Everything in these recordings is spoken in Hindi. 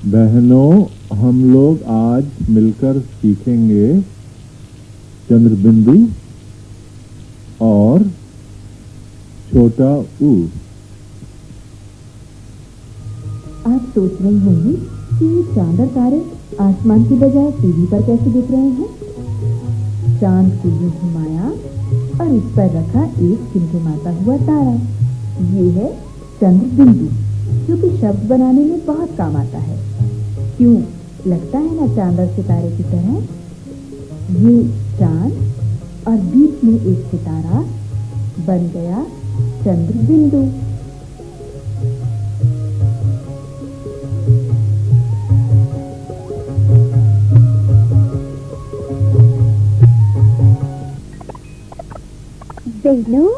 बहनों, हम लोग आज मिलकर सीखेंगे चंद्रबिंदु और छोटा ऊ। आप सोच रही होंगी कि चांद और तारे आसमान की बजाय टीवी पर कैसे दिख रहे हैं। चांद को यूं घुमाया और उस पर रखा एक टिमटिमाता हुआ तारा। ये है चंद्रबिंदु, जो कि शब्द बनाने में बहुत काम आता है। क्यों लगता है ना चांद और सितारे की तरह। ये चांद और बीच में एक सितारा बन गया चंद्रबिंदु। बहनों,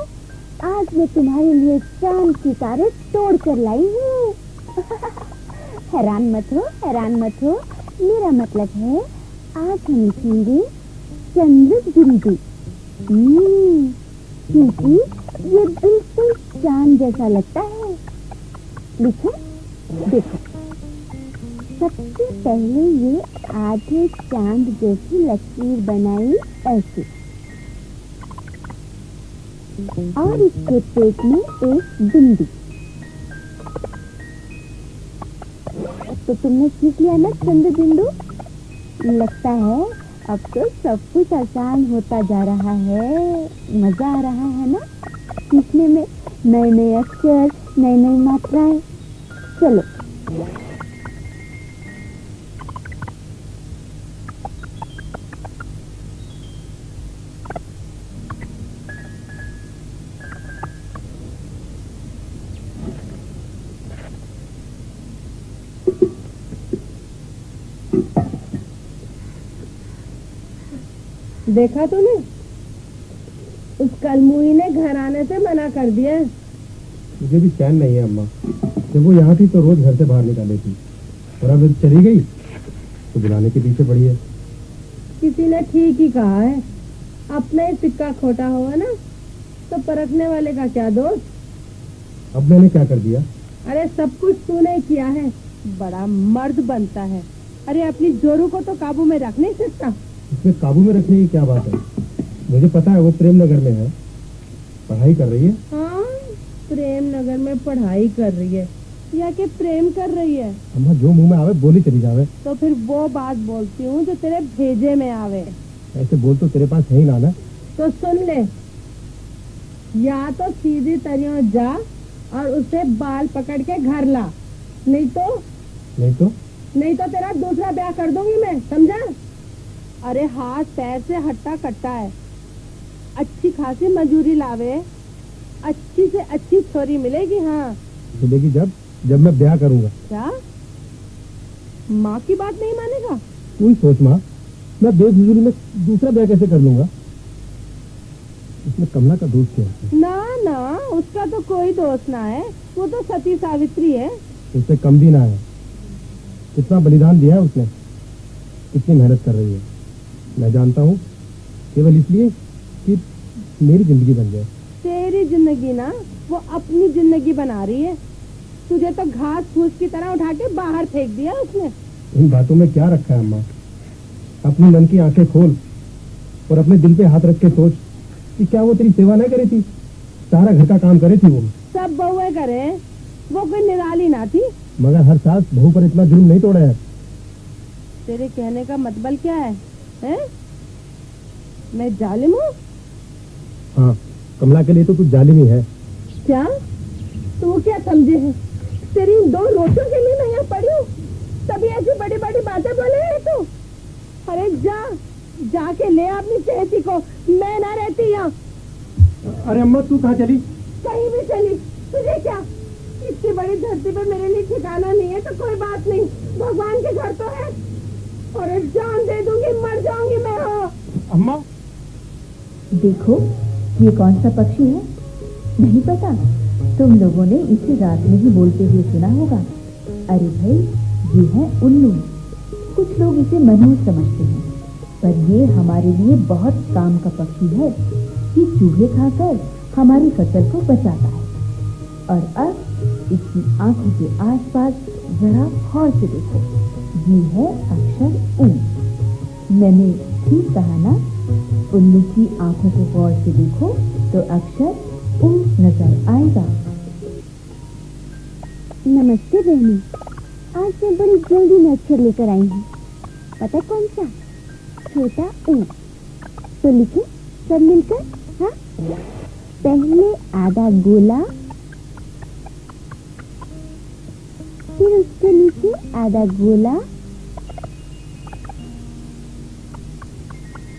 आज मैं तुम्हारे लिए चांद सितारे तोड़ कर लाई हूँ। हैरान मत हो, मेरा मतलब है आज हम लिखेंगे चंद्रबिंदु। क्योंकि ये बिल्कुल चांद जैसा लगता है। लिखो, देखो, सबसे पहले ये आधे चांद जैसी लकीर बनाई ऐसे, और इसके पेट में एक बिंदु। तो तुमने सीख लिया ना चंद्रबिंदु। लगता है अब तो सब कुछ आसान होता जा रहा है। मजा आ रहा है ना सीखने में, नए नए अक्षर, नई नई मात्राएं। चलो देखा तूने, उस कलमुई ने घर आने से मना कर दिया। मुझे भी चैन नहीं है अम्मा। जब वो यहाँ थी तो रोज घर से बाहर निकाली थी, और अब चली गई तो बुलाने के पीछे पड़ी है। किसी ने ठीक ही कहा है, अपना ही सिक्का खोटा होगा ना तो परखने वाले का क्या दोष। अब मैंने क्या कर दिया? अरे सब कुछ तूने किया है, बड़ा मर्द बनता है। अरे अपनी जोरू को तो काबू में रख नहीं सकता। इसमें काबू में रखने की क्या बात है? मुझे पता है वो प्रेम नगर में है, पढ़ाई कर रही है। हाँ, प्रेम नगर में पढ़ाई कर रही है या कि प्रेम कर रही है? अम्मा जो मुंह में आवे बोली चली जावे। तो फिर वो बात बोलती हूँ जो तेरे भेजे में आवे। ऐसे बोल तो तेरे पास है ही ना। तो सुन ले, या तो सीधी तरह जा और उसे बाल पकड़ के घर ला, नहीं तो तेरा दूसरा ब्याह कर दूंगी मैं, समझा? अरे हाथ पैर से हट्टा कट्टा है, अच्छी खासी मजूरी लावे, अच्छी से अच्छी छोरी मिलेगी। हाँ मिलेगी जब मैं ब्याह करूंगा। क्या माँ की बात नहीं मानेगा? तू ही सोच माँ, मैं बेफिजूली में दूसरा ब्याह कैसे कर लूंगा? इसमें कमला का दोष क्या है? ना, उसका तो कोई दोष ना है, वो तो सती सावित्री है। उससे कम भी ना है। कितना बलिदान दिया है उसने, कितनी मेहनत कर रही है। मैं जानता हूँ, केवल इसलिए कि मेरी जिंदगी बन जाए। तेरी जिंदगी ना, वो अपनी जिंदगी बना रही है। तुझे तो घास फूस की तरह उठा के बाहर फेंक दिया उसने। इन बातों में क्या रखा है अम्मा? अपनी मन की आंखें खोल और अपने दिल पे हाथ रख के सोच कि क्या वो तेरी सेवा नहीं करी थी? सारा घर का काम करे थी वो। सब बहुएं करे, वो कोई निराली ना थी। मगर हर सास बहू पर इतना जुल्म नहीं तोड़ा है। तेरे कहने का मतलब क्या है? हैं? मैं जालिम हूँ? हाँ, कमला के लिए तो तू जालिम ही है। क्या तू क्या समझे है? तेरी इन दो रोटियों के लिए मैं यहाँ पड़ी हूँ, तभी ऐसी जाके ले अपनी सेहती को, मैं ना रहती यहाँ। अरे अम्मा तू कहाँ चली? कहीं भी चली, तुझे क्या? इतनी बड़ी धरती पर मेरे लिए ठिकाना नहीं है तो कोई बात नहीं, भगवान के घर तो है। और जान दे दूंगी, मर जाऊंगी मैं। हो अम्मा देखो ये कौन सा पक्षी है, नहीं पता? तुम लोगों ने इसे रात में ही बोलते हुए सुना होगा। अरे भाई ये है उल्लू। कुछ लोग इसे मनहूस समझते हैं, पर ये हमारे लिए बहुत काम का पक्षी है। ये चूहे खाकर हमारी फसल को बचाता है। और अब इसकी आंखों के आसपास जरा गौर से देखो, ये है अक्षर ऊ। मैंने ठीक कहा ना? उल्लू की आंखों को गौर से देखो तो अक्षर ऊ नजर आएगा। नमस्ते बहनी, आज मैं बड़ी जल्दी में अक्षर लेकर आई हूँ। पता कौन सा? छोटा ऊ। तो लिखे सब मिलकर। हाँ, पहले आधा गोला, फिर उसके नीचे आधा गोला,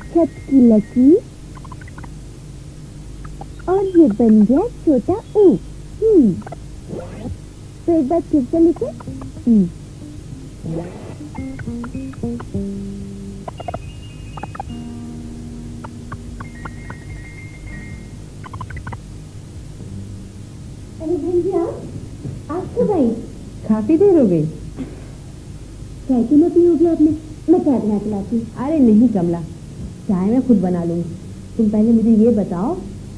छत की लकीर, और ये बन गया छोटा ऊ। तो एक बार फिर से लिखे। अरे बहन जी आप तो भाई काफी देर हो गई। चाय क्यों न पी होगी आपने? मैं चाय बना के लाती हूँ। अरे नहीं कमला, चाय मैं खुद बना लूंगी। तुम पहले मुझे ये बताओ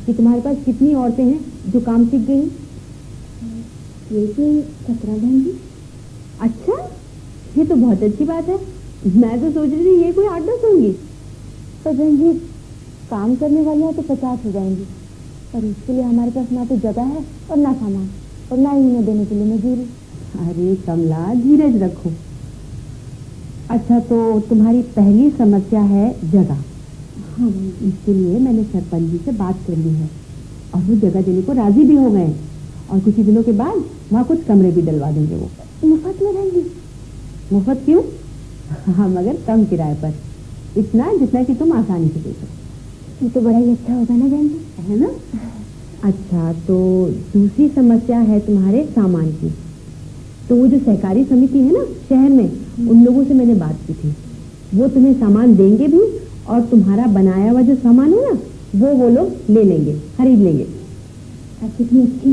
कि तुम्हारे पास कितनी औरतें हैं जो काम सीख गई? ये 17 बहन जी। अच्छा, ये तो बहुत अच्छी बात है। मैं तो सोच रही थी ये कोई 8-10 होंगी। तो बहन जी काम करने वालियाँ तो 50 हो जाएंगी, पर इसके लिए हमारे पास ना तो जगह है और ना सामान, और ना ही उन्हें देने के लिए मजदूरी। अरे कमला धीरज रखो। अच्छा तो तुम्हारी पहली समस्या है जगह। हाँ, इसके लिए मैंने सरपंच जी से बात कर ली है और वो जगह देने को राजी भी हो गए, और कुछ ही दिनों के बाद वहाँ कुछ कमरे भी डलवा देंगे। वो मुफ्त में रहेंगी? मुफ्त क्यों? हाँ, मगर कम किराए पर, इतना जितना कि तुम आसानी से दे सको। ये तो बड़ा ही अच्छा होगा ना बहन जी, है ना? अच्छा तो दूसरी समस्या है तुम्हारे सामान की। तो वो जो सहकारी समिति है ना शहर में, उन लोगों से मैंने बात की थी। वो तुम्हें सामान देंगे भी, और तुम्हारा बनाया हुआ जो सामान है ना वो लोग ले लेंगे, खरीद लेंगे। कितनी अच्छी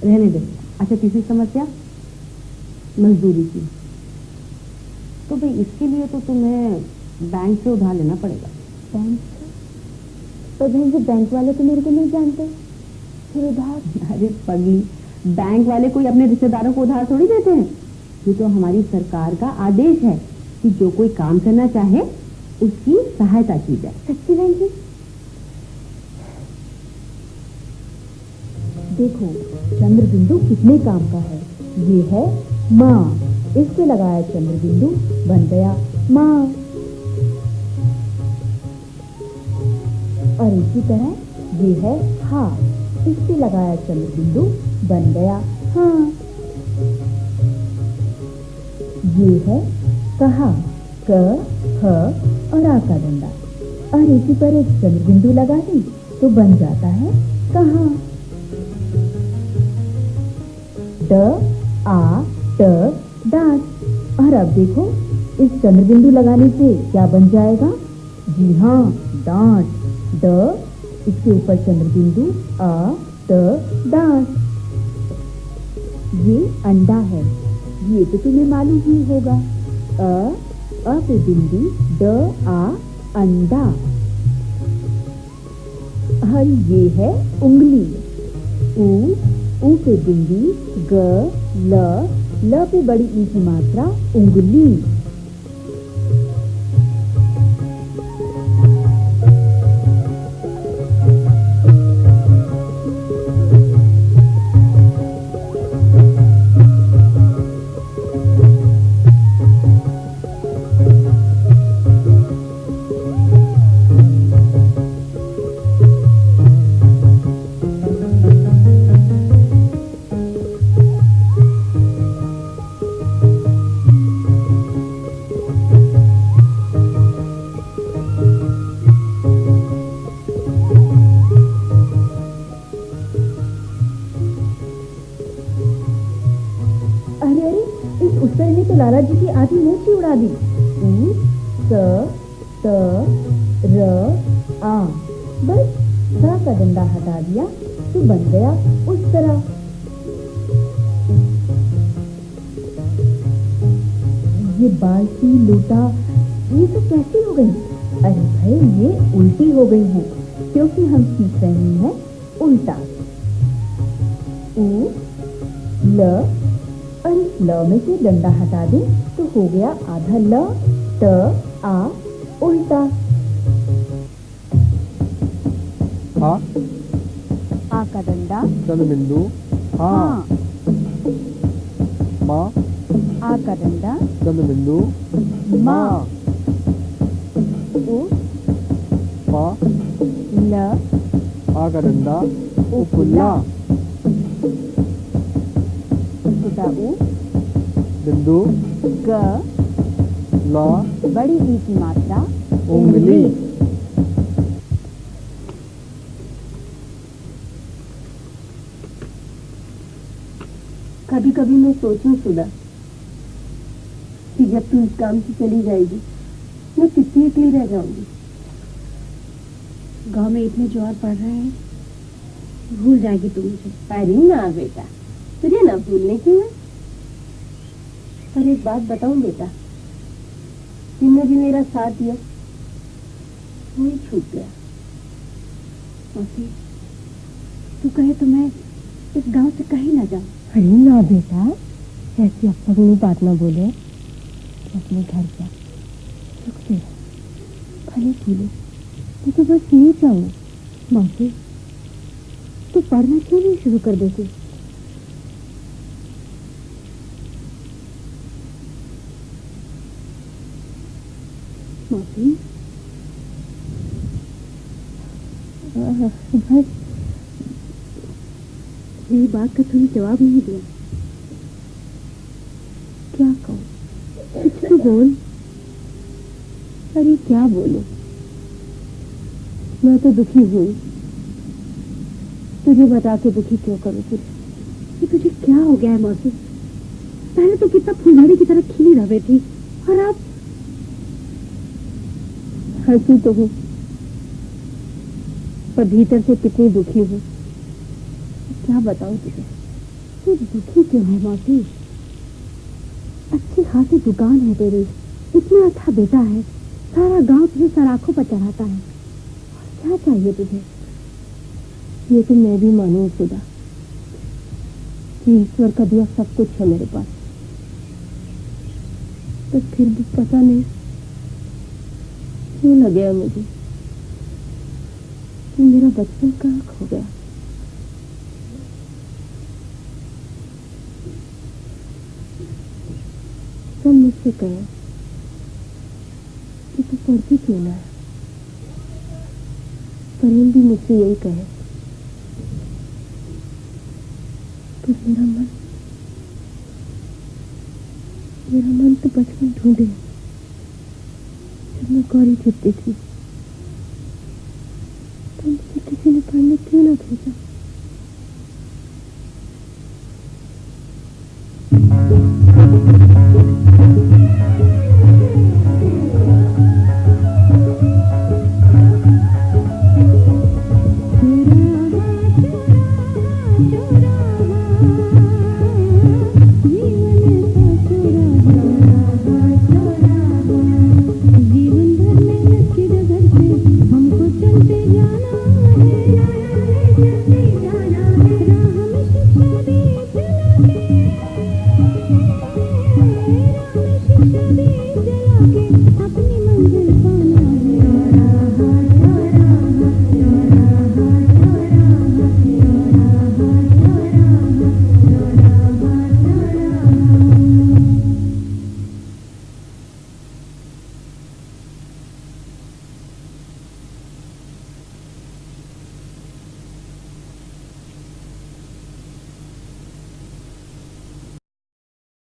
रहने दे। अच्छा तीसरी समस्या मजदूरी की। तो भाई इसके लिए तो तुम्हें बैंक से उधार लेना पड़ेगा। बैंक से? तो बहन जी बैंक वाले तो मेरे को नहीं जानते, फिर उधार? अरे पगली, बैंक वाले कोई अपने रिश्तेदारों को उधार थोड़ी देते हैं। ये तो हमारी सरकार का आदेश है कि जो कोई काम करना चाहे उसकी सहायता की जाए। सच्ची बहन जी? देखो चंद्र बिंदु कितने काम का है। ये है माँ, इस पे लगाया चंद्र बिंदु, बन गया माँ। और इसी तरह ये है हा, इस पे लगाया चंद्र बिंदु, बन गया हाँ। ये है कहा, क ह और आ का डंडा, और इसी पर एक चंद्र बिंदु लगा दी तो बन जाता है कहा। ड आ ट डांट। और अब देखो इस चंद्र बिंदु लगाने से क्या बन जाएगा? जी हाँ, डांट। ड, इसके ऊपर चंद्र बिंदु, आ ट डांट। ये अंडा है, ये तो तुम्हें मालूम ही होगा। अ पे बिंदु, ड आ अंडा। और ये है उंगली। ऊ पे बिंदी, ग ल पे बड़ी ई की मात्रा उंगली। महाराज जी की आधी मूछी उड़ा दी। ऊ स त र आ, बस सा का डंडा हटा दिया तो बन गया उस तरह। ये बाल्टी लोटा ये सब कैसी हो गई? अरे भाई ये उल्टी हो गई है, क्योंकि हम सीख रहे हैं उल्टा। उ ल, और इस ल में से डंडा हटा दें तो हो गया आधा ल, त आ, उल्टा। आ का डंडा चंद्र बिंदु हाँ। माँ आ का डंडा चंद्र बिंदु माँ। उ पा ल, आ का डंडा उपुल्ला। छोटा उ बिंदु ग, ला बड़ी ई की मात्रा उंगली। कभी कभी मैं सोचूं सुधा कि जब तू इस काम से चली जाएगी मैं कितनी अकेली रह जाऊंगी। गांव में इतने ज्वार पड़ रहे हैं, भूल जाएगी तू मुझे। अरे ना बेटा, तुझे ना भूलने की है। पर एक बात बताऊं बेटा, तुमने भी मेरा साथ दिया, वही छूट गया। मौसी, तू कहे तो मैं इस गांव से कहीं ना जाऊं। अरे ना बेटा, ऐसी अपनी बात ना बोले। अपने घर जा, सुख से भले पीले, मैं तो बस यही चाहूँ। मौसी, तू पढ़ना क्यों नहीं शुरू कर देती? मौसी, बस मेरी बात का तूने जवाब नहीं दिया। क्या कहूँ? कुछ तो बोल। अरे क्या बोलूं? मैं तो दुखी हुई। तुझे बता के दुखी क्यों करूं तुझे? ये तुझे क्या हो गया है मौसी? पहले तो कितना फुलझड़ी की तरह खिली रहे थी, और अब हंसी तो हूँ, पर भीतर से कितनी दुखी हूँ। क्या बताऊं तुझे? तू दुखी क्यों है मौसी? अच्छी खासी दुकान है तेरी, इतना अच्छा बेटा है, सारा गांव तुझे सराखों पर चढ़ाता है, और क्या चाहिए तुझे? ये तो मैं भी मानूं खुदा कि ईश्वर का दिया सब कुछ है मेरे पास, तो फिर भी पता नहीं क्यों लग गया मुझे कि मेरा बचपन कहाँ खो गया। सब मुझसे कहे कि तू पढ़ती क्यों ना है। प्रेम भी मुझसे यही कहे, पर मेरा मन तो बचपन ढूंढे जब मैं गौरी छुपती थी, तो मुझे किसी ने पढ़ने क्यों ना भेजा। चला के